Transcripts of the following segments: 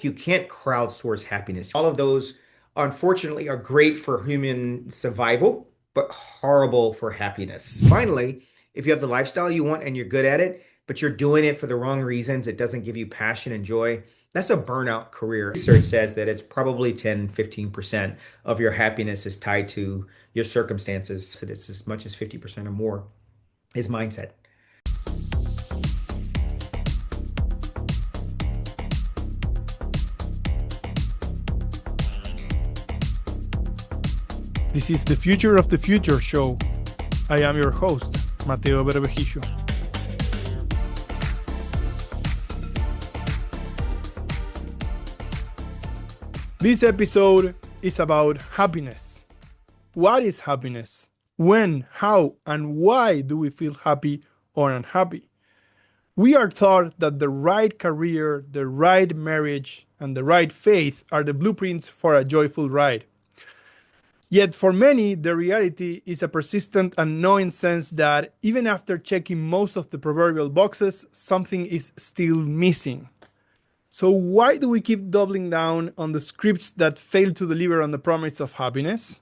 You can't crowdsource happiness. All of those, unfortunately, are great for human survival, but horrible for happiness. Finally, if you have the lifestyle you want and you're good at it, but you're doing it for the wrong reasons, it doesn't give you passion and joy, that's a burnout career. Research says that it's probably 10-15% of your happiness is tied to your circumstances. It's as much as 50% or more is mindset. This is the Future of the Future show. I am your host, Mateo Berbejillo. This episode is about happiness. What is happiness? When, how, and why do we feel happy or unhappy? We are taught that the right career, the right marriage, and the right faith are the blueprints for a joyful ride. Yet for many, the reality is a persistent and knowing sense that even after checking most of the proverbial boxes, something is still missing. So why do we keep doubling down on the scripts that fail to deliver on the promise of happiness?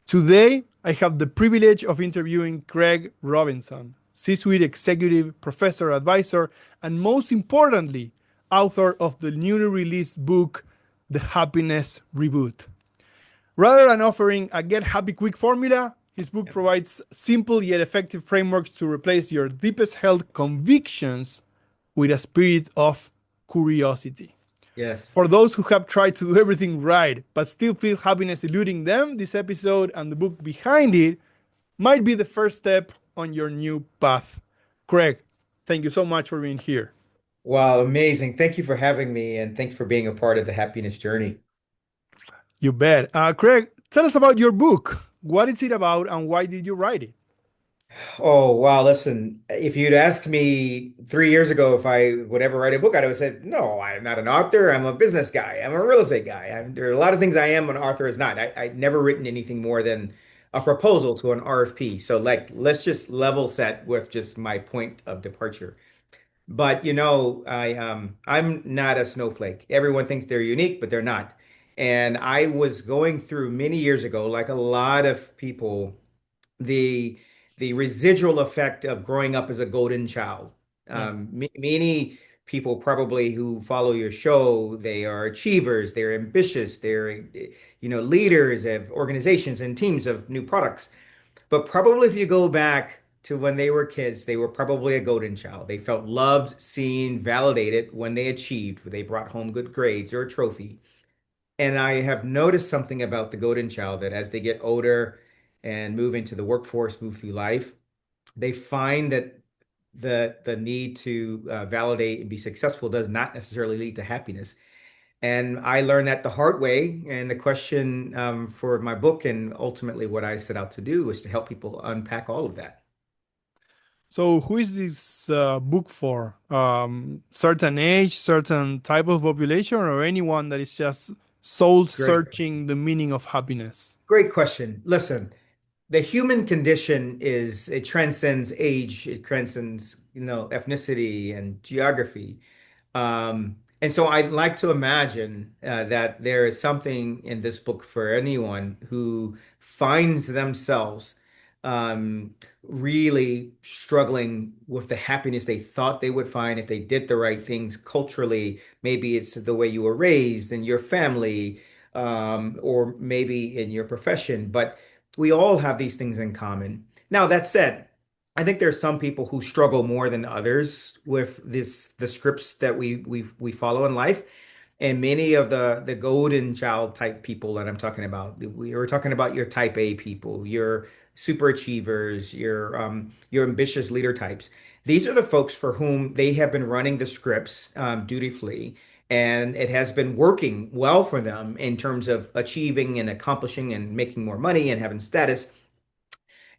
Today, I have the privilege of interviewing Craig Robinson, C-suite executive, professor, advisor, and most importantly, author of the newly released book, The Happiness Reboot. Rather than offering a get happy quick formula, his book provides simple yet effective frameworks to replace your deepest held convictions with a spirit of curiosity. Yes. For those who have tried to do everything right but still feel happiness eluding them, this episode and the book behind it might be the first step on your new path. Craig, thank you so much for being here. Wow, amazing. Thank you for having me, and thanks for being a part of the happiness journey. You bet. Craig, tell us about your book. What is it about and why did you write it? Oh, wow. Listen, if you'd asked me 3 years ago if I would ever write a book, I'd have said, no, I'm not an author. I'm a business guy. I'm a real estate guy. There are a lot of things I am, an author is not. I'd never written anything more than a proposal to an RFP. So, like, let's just level set with just my point of departure. But I'm not a snowflake. Everyone thinks they're unique, but they're not. And I was going through many years ago, like a lot of people, the the residual effect of growing up as a golden child. Yeah. Many people probably who follow your show, they are achievers, they're ambitious, they're leaders of organizations and teams of new products. But probably if you go back to when they were kids, they were probably a golden child. They felt loved, seen, validated when they achieved, when they brought home good grades or a trophy. And I have noticed something about the golden child that as they get older and move into the workforce, move through life, they find that the need to validate and be successful does not necessarily lead to happiness. And I learned that the hard way. And the question for my book and ultimately what I set out to do was to help people unpack all of that. So, who is this book for? Certain age, certain type of population, or anyone that is just soul Great. searching the meaning of happiness? Great question. Listen, the human condition is it transcends age, it transcends, ethnicity and geography. And so I'd like to imagine that there is something in this book for anyone who finds themselves um, really struggling with the happiness they thought they would find if they did the right things culturally. Maybe it's the way you were raised in your family, or maybe in your profession, but we all have these things in common. Now, that said, I think there's some people who struggle more than others with the scripts that we follow in life. And many of the golden child type people that I'm talking about, we were talking about your type A people, your super achievers, your ambitious leader types. These are the folks for whom they have been running the scripts dutifully, and it has been working well for them in terms of achieving and accomplishing and making more money and having status.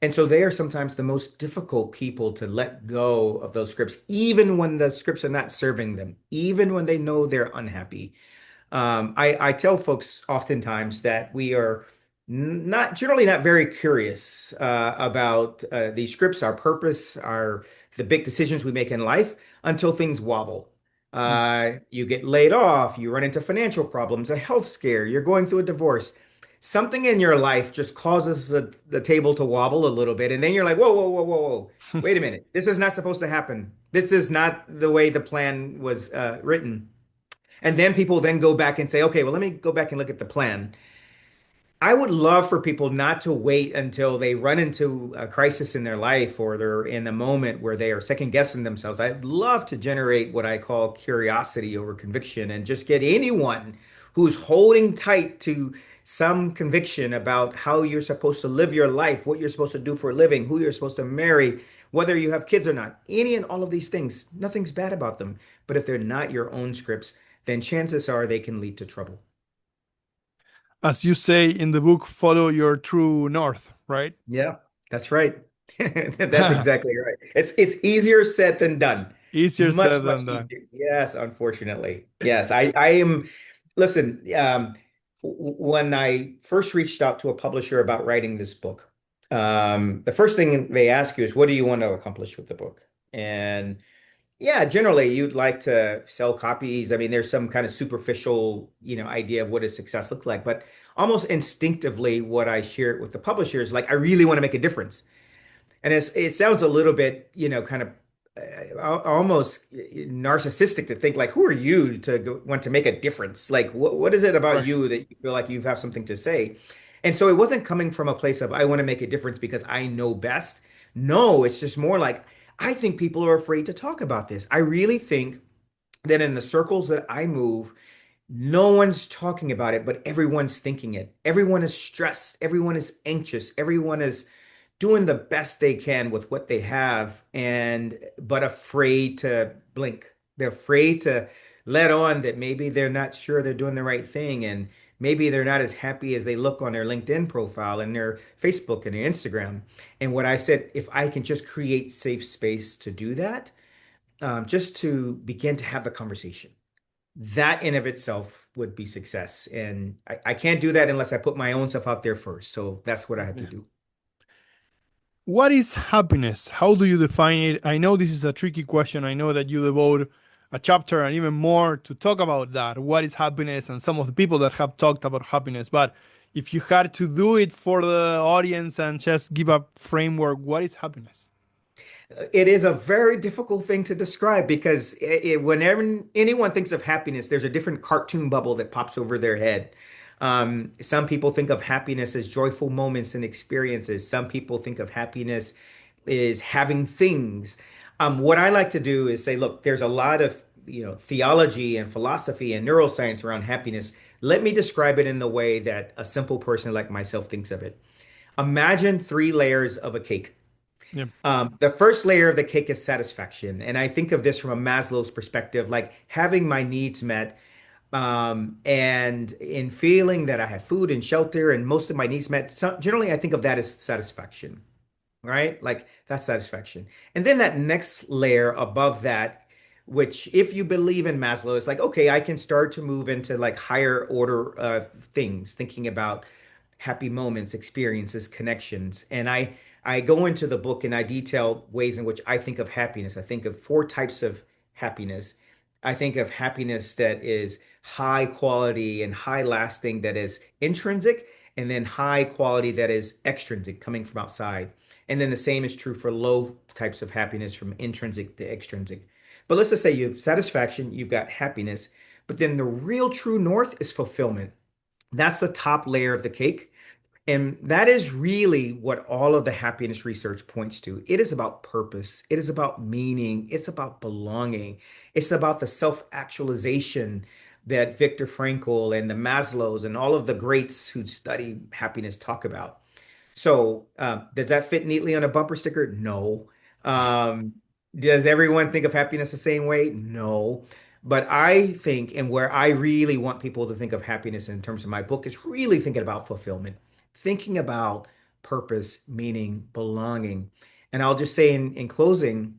And so they are sometimes the most difficult people to let go of those scripts, even when the scripts are not serving them, even when they know they're unhappy. I tell folks oftentimes that we are not generally not very curious about these scripts, our purpose, the big decisions we make in life until things wobble. Mm. You get laid off, you run into financial problems, a health scare, you're going through a divorce. Something in your life just causes the table to wobble a little bit, and then you're like, whoa, whoa, whoa, whoa, whoa. Wait a minute. This is not supposed to happen. This is not the way the plan was written. And then people then go back and say, okay, well, let me go back and look at the plan. I would love for people not to wait until they run into a crisis in their life or they're in a moment where they are second guessing themselves. I'd love to generate what I call curiosity over conviction and just get anyone who's holding tight to some conviction about how you're supposed to live your life, what you're supposed to do for a living, who you're supposed to marry, whether you have kids or not. Any and all of these things, nothing's bad about them. But if they're not your own scripts, then chances are they can lead to trouble. As you say in the book, follow your true north, right? Yeah, that's right. That's exactly right. It's easier said than done. Easier Much, said much than done. easier. Yes, unfortunately. Yes, I am. Listen, when I first reached out to a publisher about writing this book, the first thing they ask you is, what do you want to accomplish with the book? And yeah, generally you'd like to sell copies. I mean, there's some kind of superficial, idea of what does success look like, but almost instinctively, what I share with the publisher is like, I really want to make a difference. And it sounds a little bit, kind of almost narcissistic to think like, who are you to want to make a difference? Like, what is it about Right. you that you feel like you have something to say? And so it wasn't coming from a place of I want to make a difference because I know best. No, it's just more like I think people are afraid to talk about this. I really think that in the circles that I move, no one's talking about it, but everyone's thinking it. Everyone is stressed. Everyone is anxious. Everyone is doing the best they can with what they have and but afraid to blink. They're afraid to let on that maybe they're not sure they're doing the right thing and maybe they're not as happy as they look on their LinkedIn profile and their Facebook and their Instagram. And what I said, if I can just create safe space to do that, just to begin to have the conversation, that in of itself would be success. And I can't do that unless I put my own stuff out there first. So that's what I had to Yeah. do. What is happiness? How do you define it? I know this is a tricky question. I know that you devote a chapter and even more to talk about that. What is happiness? And some of the people that have talked about happiness. But if you had to do it for the audience and just give a framework, what is happiness? It is a very difficult thing to describe because whenever anyone thinks of happiness, there's a different cartoon bubble that pops over their head. Some people think of happiness as joyful moments and experiences. Some people think of happiness as having things. What I like to do is say, look, there's a lot of theology and philosophy and neuroscience around happiness. Let me describe it in the way that a simple person like myself thinks of it. Imagine three layers of a cake. Yeah. The first layer of the cake is satisfaction. And I think of this from a Maslow's perspective, like having my needs met, and in feeling that I have food and shelter and most of my needs met. So generally, I think of that as satisfaction, right? Like that's satisfaction. And then that next layer above that, which if you believe in Maslow, it's like, okay, I can start to move into like higher order things, thinking about happy moments, experiences, connections. And I go into the book and I detail ways in which I think of happiness. I think of four types of happiness. I think of happiness that is high quality and high lasting, that is intrinsic, and then high quality that is extrinsic, coming from outside. And then the same is true for low types of happiness, from intrinsic to extrinsic. But let's just say you have satisfaction, you've got happiness, but then the real true north is fulfillment. That's the top layer of the cake. And that is really what all of the happiness research points to. It is about purpose. It is about meaning. It's about belonging. It's about the self-actualization that Viktor Frankl and the Maslows and all of the greats who study happiness talk about. So, does that fit neatly on a bumper sticker? No. Um, does everyone think of happiness the same way? No. But I think, and where I really want people to think of happiness in terms of my book, is really thinking about fulfillment, thinking about purpose, meaning, belonging. And I'll just say in closing,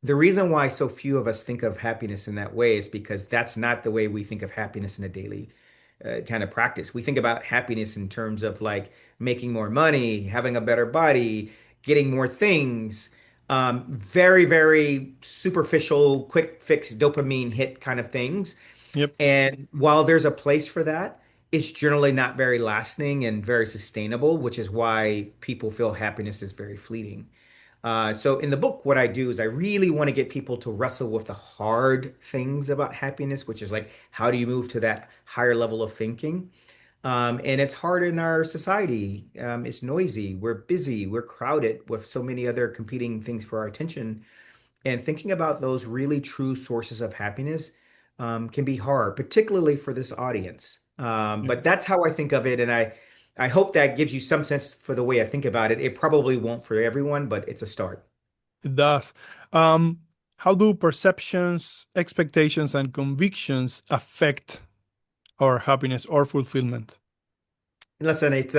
the reason why so few of us think of happiness in that way is because that's not the way we think of happiness in a daily kind of practice. We think about happiness in terms of like making more money, having a better body, getting more things. Very, very superficial, quick fix, dopamine hit kind of things. Yep. And while there's a place for that, it's generally not very lasting and very sustainable, which is why people feel happiness is very fleeting. So in the book, what I do is I really want to get people to wrestle with the hard things about happiness, which is like, how do you move to that higher level of thinking? And it's hard in our society. It's noisy. We're busy. We're crowded with so many other competing things for our attention. And thinking about those really true sources of happiness can be hard, particularly for this audience. Yep. But that's how I think of it, and I hope that gives you some sense for the way I think about it. It probably won't for everyone, but it's a start. It does. Um, how do perceptions, expectations, and convictions affect our happiness or fulfillment? Listen, it's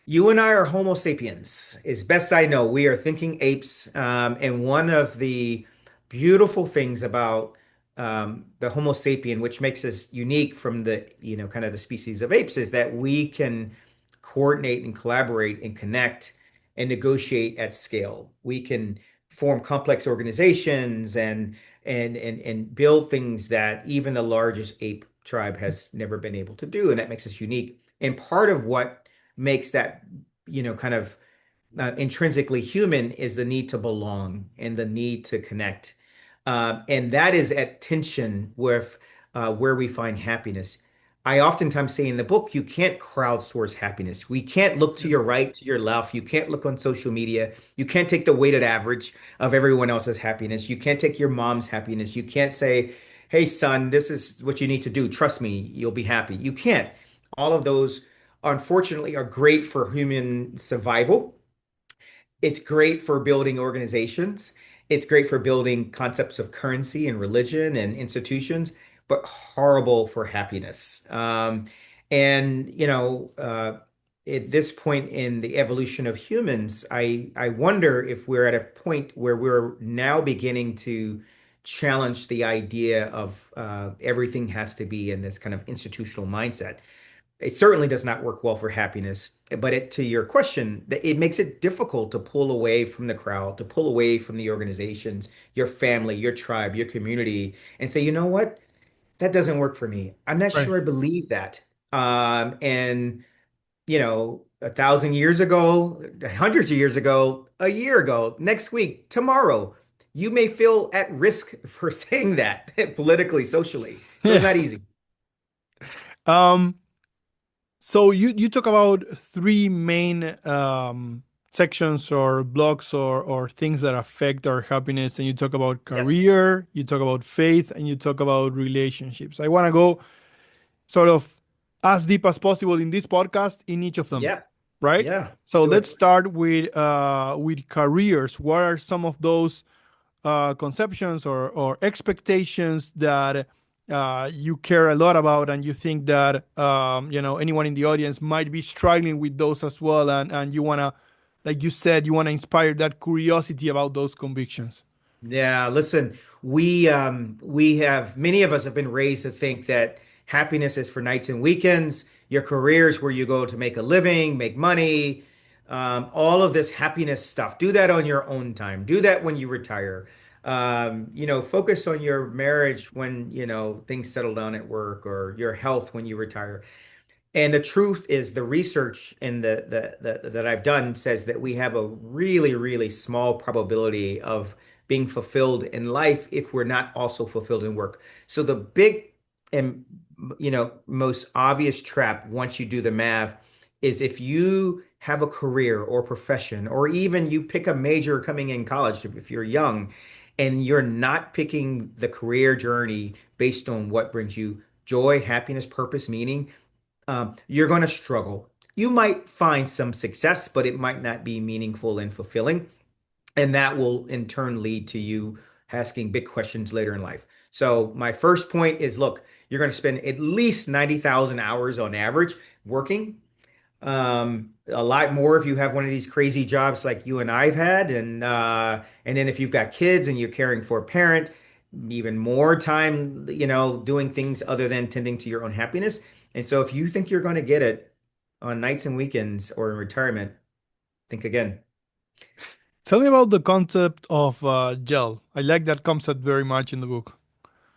you and I are Homo sapiens. As best I know, we are thinking apes. And one of the beautiful things about the Homo sapien, which makes us unique from the, kind of the species of apes, is that we can coordinate and collaborate and connect and negotiate at scale. We can form complex organizations and build things that even the largest ape tribe has never been able to do. And that makes us unique. And part of what makes that, kind of intrinsically human is the need to belong and the need to connect. And that is at tension with where we find happiness. I oftentimes say in the book, you can't crowdsource happiness. We can't look to Yep. your right, to your left. You can't look on social media. You can't take the weighted average of everyone else's happiness. You can't take your mom's happiness. You can't say, hey, son, this is what you need to do. Trust me, you'll be happy. You can't. All of those, unfortunately, are great for human survival. It's great for building organizations. It's great for building concepts of currency and religion and institutions, but horrible for happiness. And, at this point in the evolution of humans, I wonder if we're at a point where we're now beginning to challenge the idea of everything has to be in this kind of institutional mindset. It certainly does not work well for happiness. But to your question, it makes it difficult to pull away from the crowd, to pull away from the organizations, your family, your tribe, your community, and say, you know what? That doesn't work for me. I'm not Right. sure I believe that. And 1,000 years ago, hundreds of years ago, a year ago, next week, tomorrow, you may feel at risk for saying that politically, socially. So it's Yeah. not easy. Um, so you talk about three main sections or blocks or things that affect our happiness, and you talk about Yes. career, you talk about faith, and you talk about relationships. I want to go sort of as deep as possible in this podcast in each of them, Yeah. right? Yeah. Let's So do let's it. start with careers. What are some of those conceptions or expectations that you care a lot about, and you think that anyone in the audience might be struggling with those as well, and you want to, like you said, you want to inspire that curiosity about those convictions. Yeah, listen, we have many of us have been raised to think that happiness is for nights and weekends, your careers where you go to make a living, make money, all of this happiness stuff. Do that on your own time. Do that when you retire. Focus on your marriage when, things settle down at work or your health when you retire. And the truth is, the research and that I've done says that we have a really, really small probability of being fulfilled in life if we're not also fulfilled in work. So the big and most obvious trap once you do the math is if you have a career or profession, or even you pick a major coming in college if you're young, and you're not picking the career journey based on what brings you joy, happiness, purpose, meaning, you're going to struggle. You might find some success, but it might not be meaningful and fulfilling. And that will in turn lead to you asking big questions later in life. So, my first point is look, you're going to spend at least 90,000 hours on average working. A lot more if you have one of these crazy jobs like you and I've had, and then if you've got kids and you're caring for a parent, even more time, doing things other than tending to your own happiness. And so, if you think you're going to get it on nights and weekends or in retirement, think again. Tell me about the concept of gel. I like that concept very much in the book.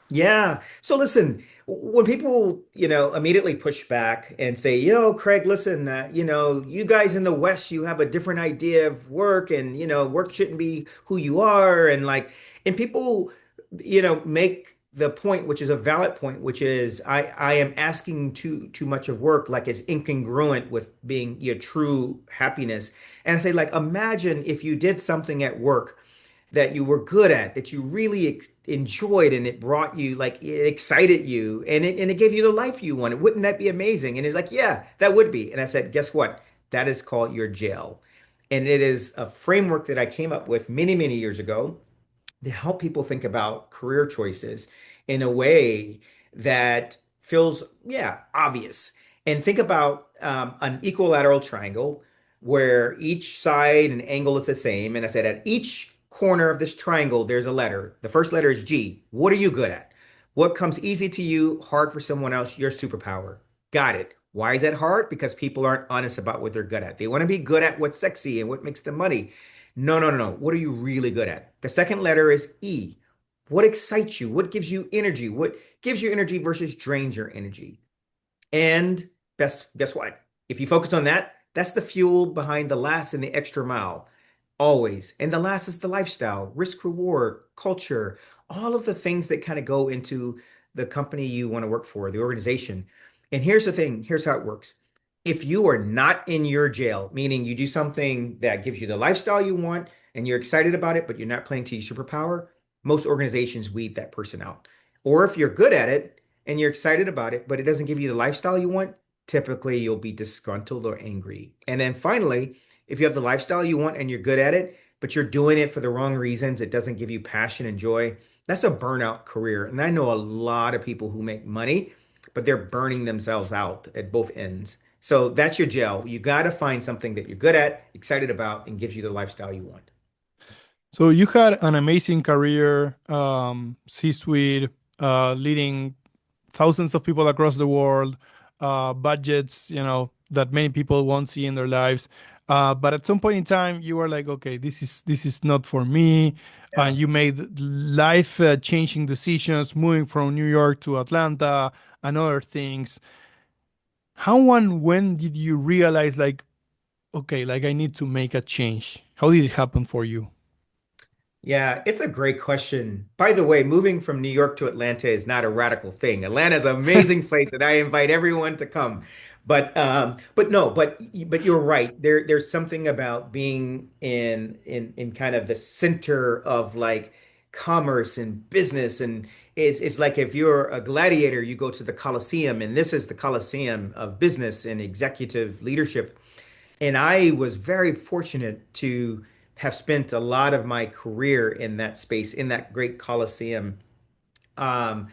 Yeah. So listen, when people, immediately push back and say, Craig, listen, you guys in the West, you have a different idea of work and, work shouldn't be who you are. And people, make the point, which is a valid point, which is I am asking too much of work, like it's incongruent with being your true happiness. And I say, like, imagine if you did something at work that you were good at, that you really enjoyed, and it brought you, like, it excited you, and it gave you the life you wanted. Wouldn't that be amazing? And he's like, yeah, that would be. And I said, guess what? That is called your jail. And it is a framework that I came up with many, many years ago to help people think about career choices in a way that feels, yeah, obvious. And think about an equilateral triangle where each side and angle is the same. And I said, at each corner of this triangle, there's a letter. The first letter is G. What are you good at? What comes easy to you, hard for someone else, your superpower. Got it. Why is that hard? Because people aren't honest about what they're good at. They want to be good at what's sexy and what makes them money. No, no, no, no. What are you really good at? The second letter is E. What excites you? What gives you energy? What gives you energy versus drains your energy? And guess what? If you focus on that, that's the fuel behind the last and the extra mile, always. And the last is the lifestyle, risk reward, culture, all of the things that kind of go into the company you want to work for, the organization. And here's the thing, here's how it works. If you are not in your jail, meaning you do something that gives you the lifestyle you want and you're excited about it, but you're not playing to your superpower, most organizations weed that person out. Or if you're good at it, and you're excited about it, but it doesn't give you the lifestyle you want, typically you'll be disgruntled or angry. And then finally, if you have the lifestyle you want and you're good at it, but you're doing it for the wrong reasons, it doesn't give you passion and joy, that's a burnout career. And I know a lot of people who make money, but they're burning themselves out at both ends. So that's your gel. You got to find something that you're good at, excited about, and gives you the lifestyle you want. So you had an amazing career, C-suite, leading thousands of people across the world, budgets, that many people won't see in their lives. But at some point in time, you were like, okay, this is not for me. And Yeah. you made life changing decisions, moving from New York to Atlanta and other things. How and when did you realize, like, okay, like I need to make a change? How did it happen for you? Yeah, it's a great question. By the way, moving from New York to Atlanta is not a radical thing. Atlanta is an amazing place, and I invite everyone to come. But no, but you're right. There's something about being in kind of the center of, like, commerce and business, and it's like if you're a gladiator, you go to the Colosseum, and this is the Colosseum of business and executive leadership. And I was very fortunate to have spent a lot of my career in that space, in that great Coliseum. Um,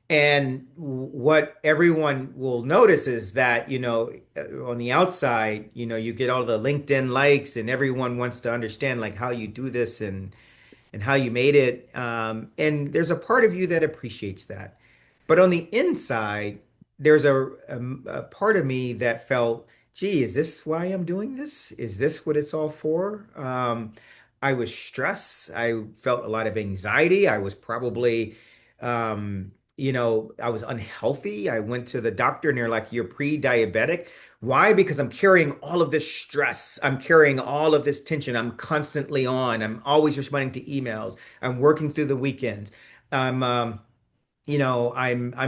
and what everyone will notice is that, on the outside, you get all the LinkedIn likes and everyone wants to understand, like, how you do this and how you made it. And there's a part of you that appreciates that. But on the inside, there's a part of me that felt, gee, is this why I'm doing this? Is this what it's all for? I was stressed. I felt a lot of anxiety. I was probably, I was unhealthy. I went to the doctor and they're like, you're pre-diabetic. Why? Because I'm carrying all of this stress. I'm carrying all of this tension. I'm constantly on. I'm always responding to emails. I'm working through the weekends. I'm, I'm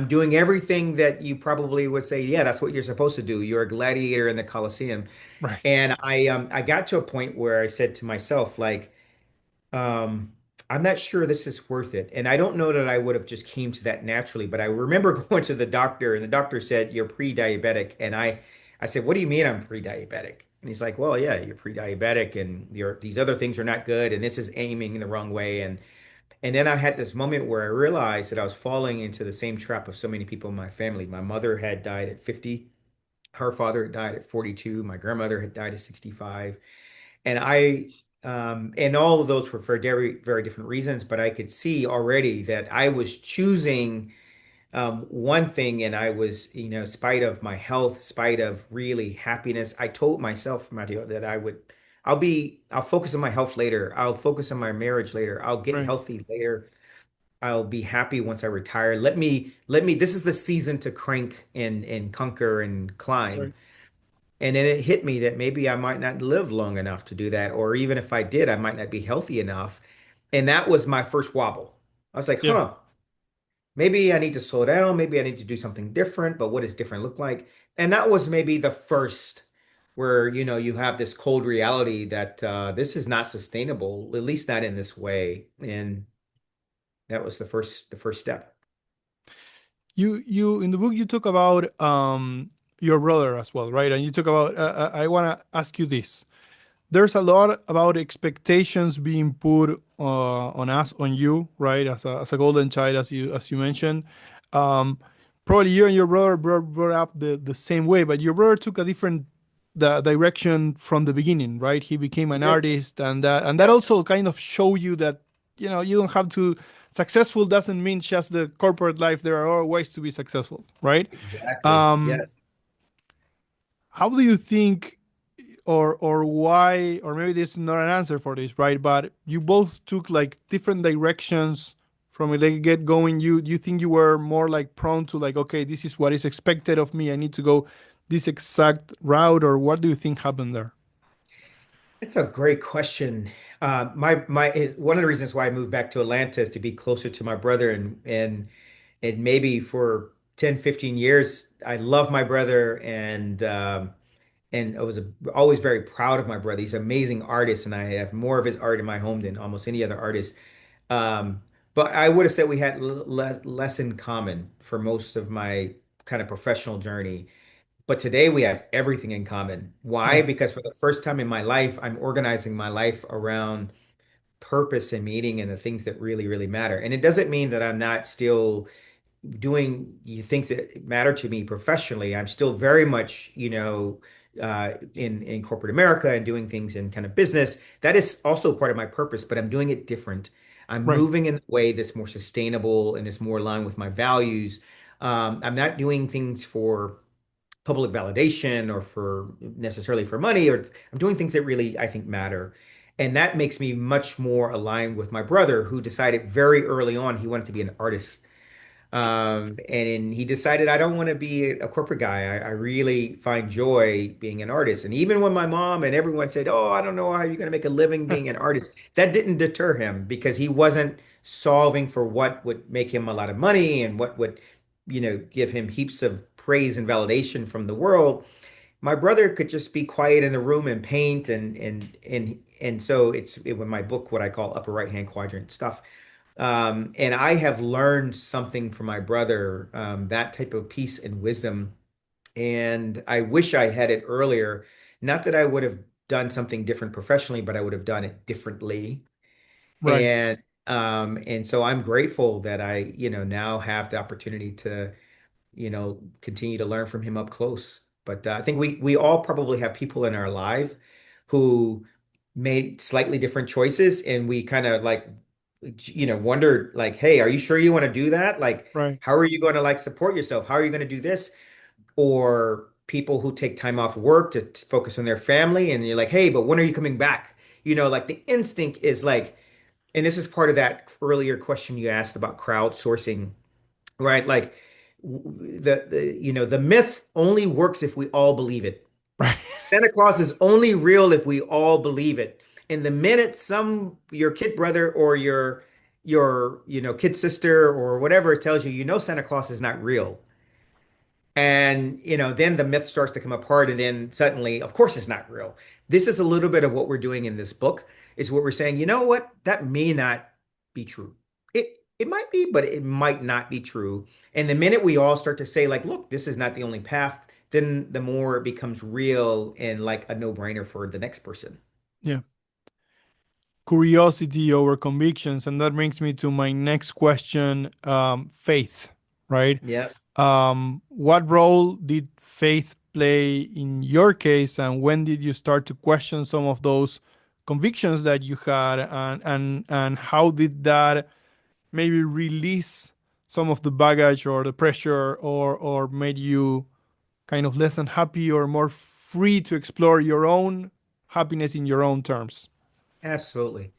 doing everything that you probably would say, yeah, that's what you're supposed to do. You're a gladiator in the Colosseum. Right. And I got to a point where I said to myself, like, um, I'm not sure this is worth it. And I don't know that I would have just came to that naturally, but I remember going to the doctor and the doctor said, you're pre-diabetic. And I said, what do you mean I'm pre-diabetic? And he's like, well, yeah, you're pre-diabetic and these other things are not good. And this is aiming in the wrong way. And then I had this moment where I realized that I was falling into the same trap of so many people in my family. My mother had died at 50. Her father had died at 42. My grandmother had died at 65. And and all of those were for very, very different reasons, but I could see already that I was choosing one thing, and I was, spite of my health, spite of really happiness, I told myself, Matteo, that I'll focus on my health later. I'll focus on my marriage later. I'll get Right. healthy later. I'll be happy once I retire. This is the season to crank and conquer and climb. Right. And then it hit me that maybe I might not live long enough to do that, or even if I did, I might not be healthy enough. And that was my first wobble. I was like, Yeah. huh, maybe I need to slow down. Maybe I need to do something different, but what does different look like? And that was maybe the first where, you have this cold reality that this is not sustainable, at least not in this way. And that was the first step. You in the book you talk about your brother as well, right? And you talk about I want to ask you this. There's a lot about expectations being put on us, on you, right? As a golden child, as you mentioned. Um, Probably you and your brother brought up the same way, but your brother took a different the direction from the beginning, right? He became He an did. artist, and that Yep. also kind of show you that you don't have to. Successful doesn't mean just the corporate life. There are other ways to be successful, right? Exactly. Um, Yes. how do you think or why, or maybe this is not an answer for this, right? But you both took like different directions from a like get going. You think you were more like prone to like, okay, this is what is expected of me, I need to go this exact route, or what do you think happened there? It's a great question. One of the reasons why I moved back to Atlanta is to be closer to my brother and maybe for 10, 15 years, I love my brother and I was always very proud of my brother. He's an amazing artist, and I have more of his art in my home than almost any other artist. Um, but I would have said we had less in common for most of my kind of professional journey. But today we have everything in common. Why? Right. Because for the first time in my life, I'm organizing my life around purpose and meaning and the things that really, really matter. And it doesn't mean that I'm not still doing things that matter to me professionally. I'm still very much, in corporate America and doing things in kind of business. That is also part of my purpose, but I'm doing it different. I'm Right. moving in a way that's more sustainable and is more aligned with my values. I'm not doing things for public validation or for necessarily for money, or I'm doing things that really I think matter. And that makes me much more aligned with my brother, who decided very early on he wanted to be an artist. And he decided, I don't want to be a corporate guy. I really find joy being an artist. And even when my mom and everyone said, oh, I don't know how you're going to make a living being an artist, that didn't deter him because he wasn't solving for what would make him a lot of money and what would, give him heaps of praise and validation from the world. My brother could just be quiet in the room and paint and so in my book, what I call upper right hand quadrant stuff. And I have learned something from my brother, that type of peace and wisdom. And I wish I had it earlier. Not that I would have done something different professionally, but I would have done it differently. Right. And so I'm grateful that I, now have the opportunity to, continue to learn from him up close. But I think we all probably have people in our life who made slightly different choices, and we kind of like, wondered like, hey, are you sure you want to do that? Like, Right. how are you going to like support yourself? How are you going to do this? Or people who take time off work to focus on their family, and you're like, hey, but when are you coming back? Like the instinct is like, and this is part of that earlier question you asked about crowdsourcing, right? Like the myth only works if we all believe it. Right. Santa Claus is only real if we all believe it. And the minute your kid brother or your kid sister or whatever tells you, Santa Claus is not real, and then the myth starts to come apart, and then suddenly, of course, it's not real. This is a little bit of what we're doing in this book, is what we're saying, you know what? That may not be true. It might be, but it might not be true. And the minute we all start to say, like, look, this is not the only path, then the more it becomes real and like a no-brainer for the next person. Yeah. Curiosity over convictions, and that brings me to my next question. Faith, right? Yes. What role did faith play in your case, and when did you start to question some of those convictions that you had, and how did that maybe release some of the baggage or the pressure, or made you kind of less unhappy or more free to explore your own? happiness in your own terms? Absolutely.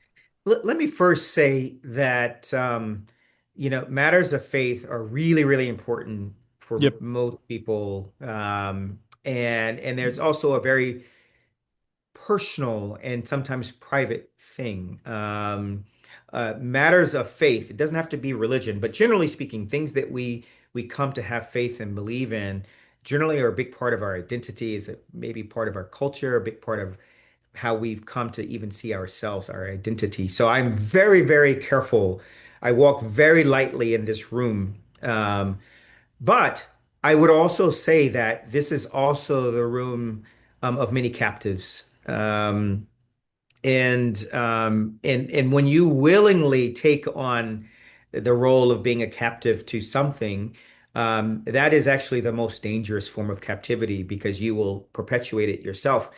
Let me first say that matters of faith are really, really important for Yep. most people. And there's also a very personal and sometimes private thing. Matters of faith, it doesn't have to be religion, but generally speaking, things that we come to have faith and believe in generally are a big part of our identity, is maybe part of our culture, a big part of how we've come to even see ourselves, our identity. So I'm very, very careful. I walk very lightly in this room. But I would also say that this is also the room of many captives. And when you willingly take on the role of being a captive to something, that is actually the most dangerous form of captivity because you will perpetuate it yourself.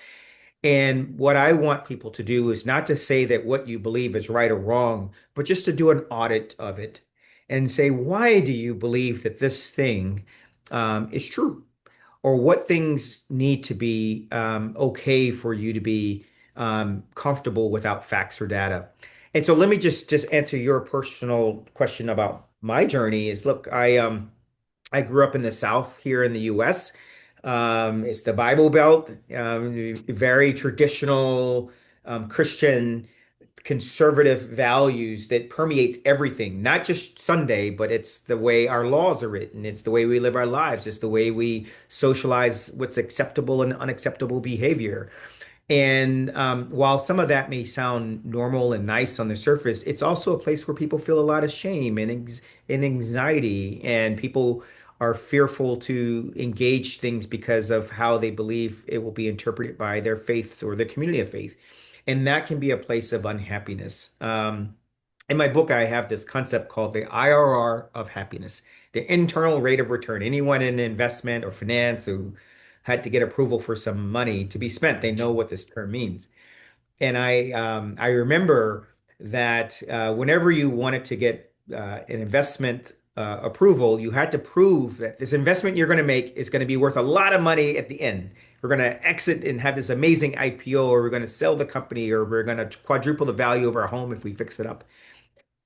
And what I want people to do is not to say that what you believe is right or wrong, but just to do an audit of it and say, why do you believe that this thing is true? Or what things need to be okay for you to be comfortable without facts or data? And so let me just answer your personal question about my journey is look, I grew up in the South here in the US. It's the Bible Belt, very traditional Christian conservative values that permeates everything, not just Sunday, but it's the way our laws are written. It's the way we live our lives. It's the way we socialize what's acceptable and unacceptable behavior. And while some of that may sound normal and nice on the surface, it's also a place where people feel a lot of shame and anxiety, and people are fearful to engage things because of how they believe it will be interpreted by their faiths or their community of faith. And that can be a place of unhappiness. In my book, I have this concept called the IRR of happiness, the internal rate of return. Anyone in investment or finance who had to get approval for some money to be spent, they know what this term means. And I remember that whenever you wanted to get an investment approval, you had to prove that this investment you're going to make is going to be worth a lot of money at the end. We're going to exit and have this amazing IPO, or we're going to sell the company, or we're going to quadruple the value of our home if we fix it up.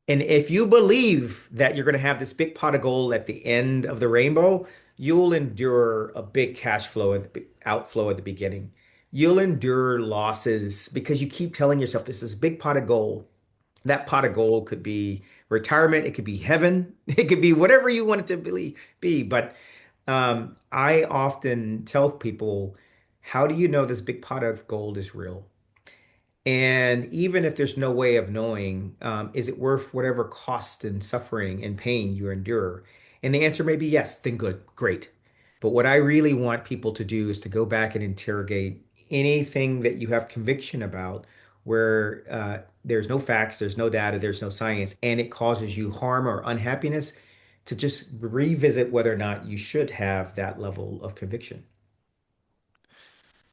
And if you believe that you're going to have this big pot of gold at the end of the rainbow, you'll endure a big cash flow outflow at the beginning. You'll endure losses because you keep telling yourself this is a big pot of gold. That pot of gold could be retirement, it could be heaven, it could be whatever you want it to be. But I often tell people, how do you know this big pot of gold is real? And even if there's no way of knowing, is it worth whatever cost and suffering and pain you endure? And the answer may be yes, then good, great. But what I really want people to do is to go back and interrogate anything that you have conviction about where there's no facts, there's no data, there's no science, and it causes you harm or unhappiness, to just revisit whether or not you should have that level of conviction.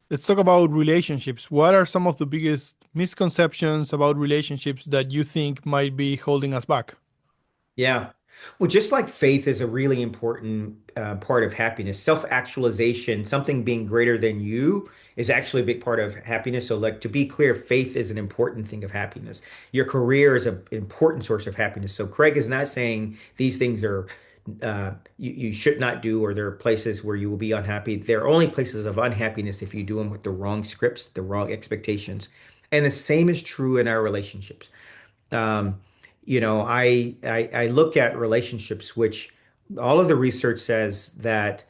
Let's talk about relationships. What are some of the biggest misconceptions about relationships that you think might be holding us back? Yeah. Well, just like faith is a really important part of happiness, self-actualization, something being greater than you is actually a big part of happiness. So, like, to be clear, faith is an important thing of happiness. Your career is an important source of happiness. So Craig is not saying these things are you should not do, or there are places where you will be unhappy. There are only places of unhappiness if you do them with the wrong scripts, the wrong expectations. And the same is true in our relationships. Um, I look at relationships, which all of the research says that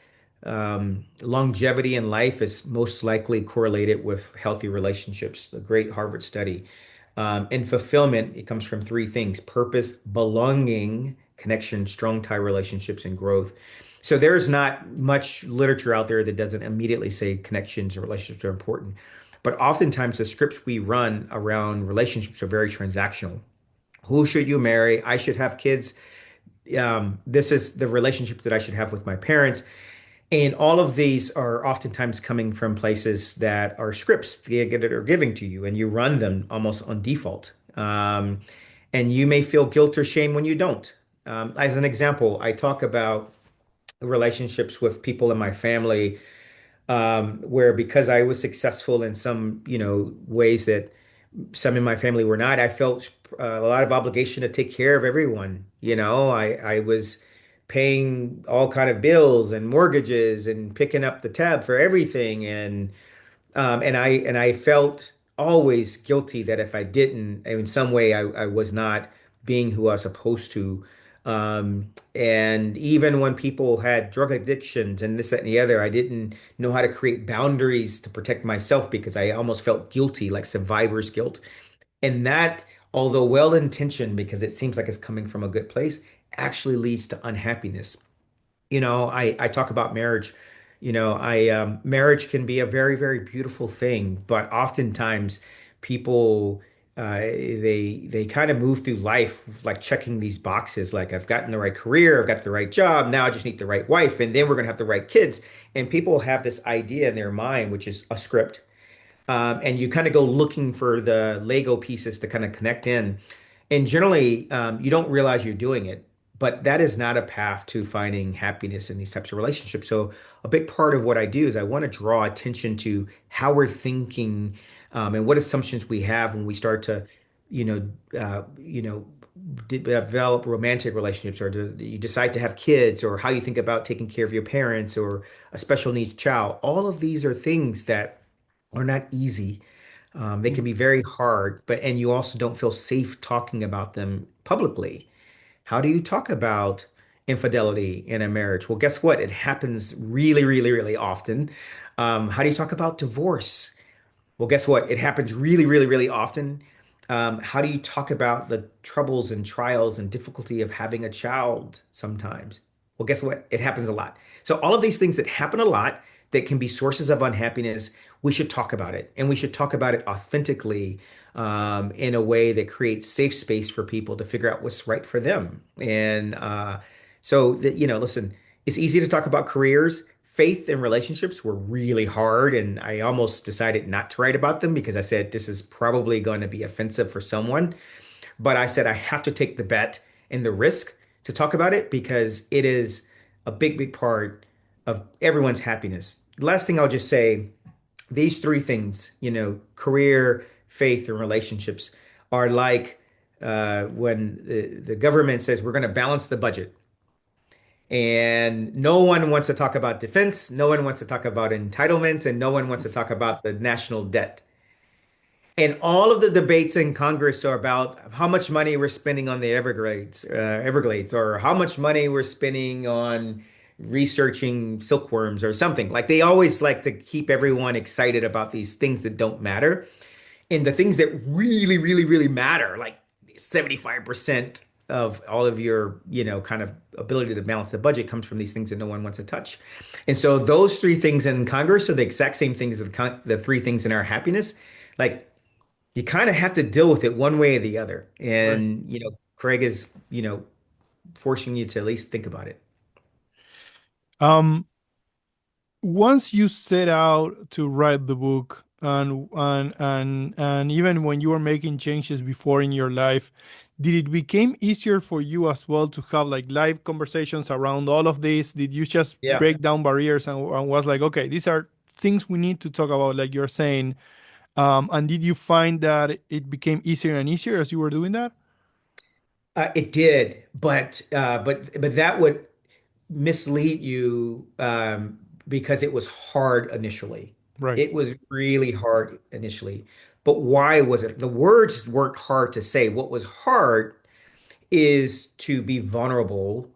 longevity in life is most likely correlated with healthy relationships. A great Harvard study. And fulfillment, it comes from three things: purpose, belonging, connection, strong tie relationships, and growth. So there's not much literature out there that doesn't immediately say connections and relationships are important. But oftentimes the scripts we run around relationships are very transactional. Who should you marry? I should have kids. This is the relationship that I should have with my parents. And all of these are oftentimes coming from places that are scripts that are giving to you, and you run them almost on default. And you may feel guilt or shame when you don't. As an example, I talk about relationships with people in my family where because I was successful in some, ways that some in my family were not, I felt a lot of obligation to take care of everyone. I was paying all kind of bills and mortgages and picking up the tab for everything, and I felt always guilty that if I didn't, in some way, I was not being who I was supposed to. And even when people had drug addictions and this, that, and the other, I didn't know how to create boundaries to protect myself because I almost felt guilty, like survivor's guilt. And that, although well-intentioned, because it seems like it's coming from a good place, actually leads to unhappiness. I talk about marriage. I marriage can be a very, very beautiful thing, but oftentimes people they kind of move through life like checking these boxes, like I've gotten the right career, I've got the right job, now I just need the right wife, and then we're gonna have the right kids. And people have this idea in their mind, which is a script, and you kind of go looking for the Lego pieces to kind of connect in. And generally, you don't realize you're doing it, but that is not a path to finding happiness in these types of relationships. So, a big part of what I do is I want to draw attention to how we're thinking, and what assumptions we have when we start to, you know, develop romantic relationships, or you decide to have kids, or how you think about taking care of your parents, or a special needs child. All of these are things that are not easy. They can be very hard, and you also don't feel safe talking about them publicly. How do you talk about infidelity in a marriage? Well, guess what? It happens really, really, really often. How do you talk about divorce? Well, guess what? It happens really, really, really often. How do you talk about the troubles and trials and difficulty of having a child sometimes? Well, guess what? It happens a lot. So, all of these things that happen a lot that can be sources of unhappiness, we should talk about it. And we should talk about it authentically, in a way that creates safe space for people to figure out what's right for them. And so, that, listen, it's easy to talk about careers. Faith and relationships were really hard, and I almost decided not to write about them because I said this is probably going to be offensive for someone. But I said I have to take the bet and the risk to talk about it because it is a big, big part of everyone's happiness. Last thing I'll just say, these three things, career, faith, and relationships are like when the government says we're going to balance the budget. And no one wants to talk about defense, no one wants to talk about entitlements, and no one wants to talk about the national debt. And all of the debates in Congress are about how much money we're spending on the Everglades, or how much money we're spending on researching silkworms or something. Like they always like to keep everyone excited about these things that don't matter. And the things that really, really, really matter, like 75% of all of your, kind of ability to balance the budget comes from these things that no one wants to touch. And so those three things in Congress are the exact same things as the three things in our happiness. Like you kind of have to deal with it one way or the other. Right. And, Craig is, forcing you to at least think about it. Um, Once you set out to write the book, and even when you were making changes before in your life, did it become easier for you as well to have like live conversations around all of this? Did you just Yeah. break down barriers and was like, okay, these are things we need to talk about, like you're saying? And did you find that it became easier and easier as you were doing that? It did, but that would mislead you, because it was hard initially. Right, It was really hard initially. But why was it? The words weren't hard to say. What was hard is to be vulnerable,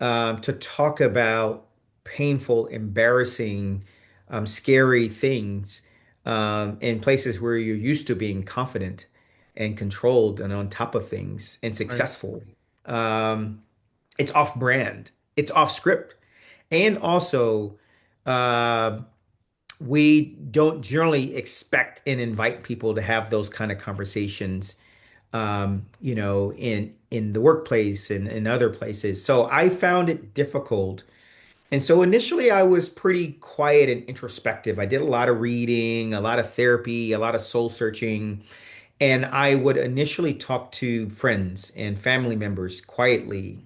to talk about painful, embarrassing, scary things, in places where you're used to being confident and controlled and on top of things and right, successful. Um, it's off brand, it's off script. And also, uh, we don't generally expect and invite people to have those kind of conversations, in the workplace and in other places. So I found it difficult. And so initially I was pretty quiet and introspective. I did a lot of reading, a lot of therapy, a lot of soul searching. And I would initially talk to friends and family members quietly.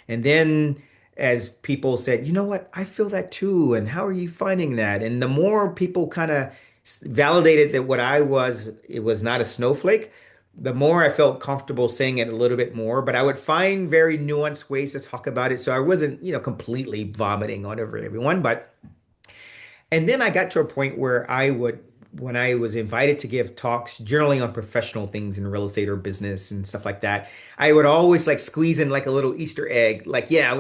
And then as people said, you know what, I feel that too. And how are you finding that? And the more people kind of validated that what I was, it was not a snowflake, the more I felt comfortable saying it a little bit more. But I would find very nuanced ways to talk about it. So I wasn't, completely vomiting on over everyone. And then I got to a point where when I was invited to give talks, generally on professional things in real estate or business and stuff like that, I would always like squeeze in like a little Easter egg. Like, yeah,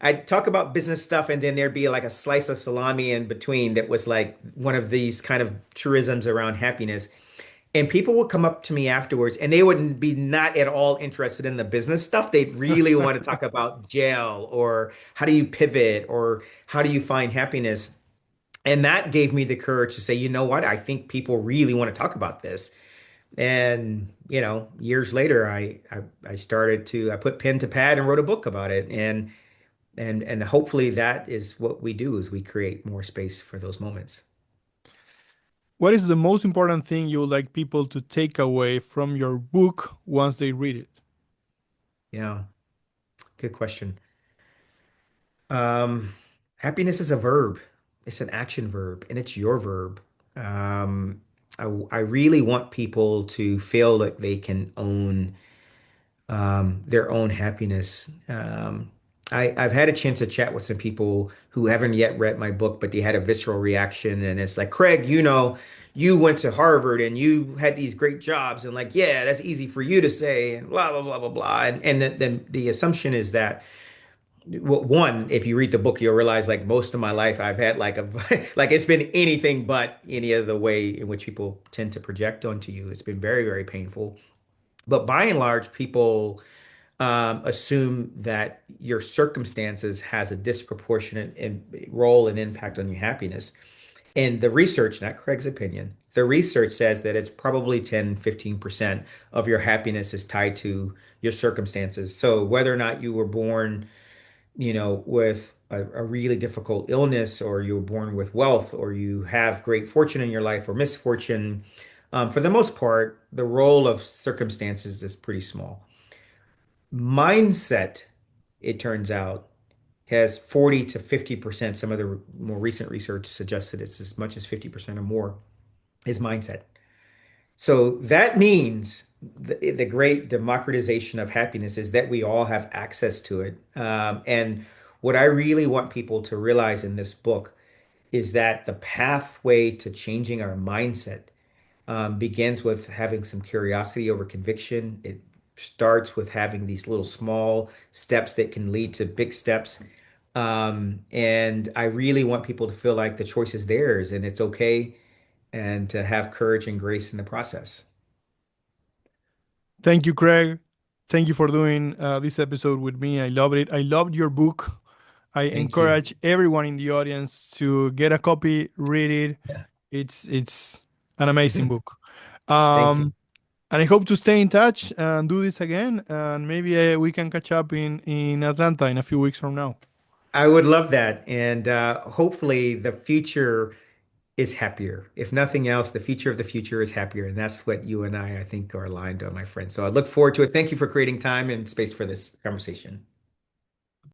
I'd talk about business stuff and then there'd be like a slice of salami in between that was like one of these kind of truisms around happiness. And people would come up to me afterwards and they wouldn't be not at all interested in the business stuff. They'd really want to talk about jail or how do you pivot or how do you find happiness. And that gave me the courage to say, you know what? I think people really want to talk about this. And, years later, I started I put pen to pad and wrote a book about it. And hopefully that is what we do is we create more space for those moments. What is the most important thing you would like people to take away from your book once they read it? Yeah, good question. Um, Happiness is a verb. It's an action verb, and it's your verb. Um, I really want people to feel like they can own their own happiness. I've had a chance to chat with some people who haven't yet read my book, but they had a visceral reaction. And it's like, Craig, you went to Harvard and you had these great jobs. And like, yeah, that's easy for you to say, and blah, blah, blah, blah, blah. And then the assumption is that, well, one, if you read the book, you'll realize like most of my life, I've had like like it's been anything but any of the way in which people tend to project onto you. It's been very, very painful. But by and large, people assume that your circumstances has a disproportionate role and impact on your happiness. And the research, not Craig's opinion, the research says that it's probably 10, 15% of your happiness is tied to your circumstances. So whether or not you were born, with a really difficult illness, or you were born with wealth, or you have great fortune in your life or misfortune, for the most part, the role of circumstances is pretty small. Mindset, it turns out, has 40 to 50%. Some of the more recent research suggests that it's as much as 50% or more is mindset. So that means the great democratization of happiness is that we all have access to it. And what I really want people to realize in this book is that the pathway to changing our mindset begins with having some curiosity over conviction. It starts with having these little small steps that can lead to big steps. And I really want people to feel like the choice is theirs and it's okay, and to have courage and grace in the process. Thank you, Craig. Thank you for doing this episode with me. I loved it. I loved your book. I Thank you. encourage everyone in the audience to get a copy, read it. Yeah. It's an amazing book. Thank you. Um, and I hope to stay in touch and do this again. And maybe we can catch up in Atlanta in a few weeks from now. I would love that. And hopefully the future is happier. If nothing else, the future of the future is happier. And that's what you and I think, are aligned on, my friend. So I look forward to it. Thank you for creating time and space for this conversation.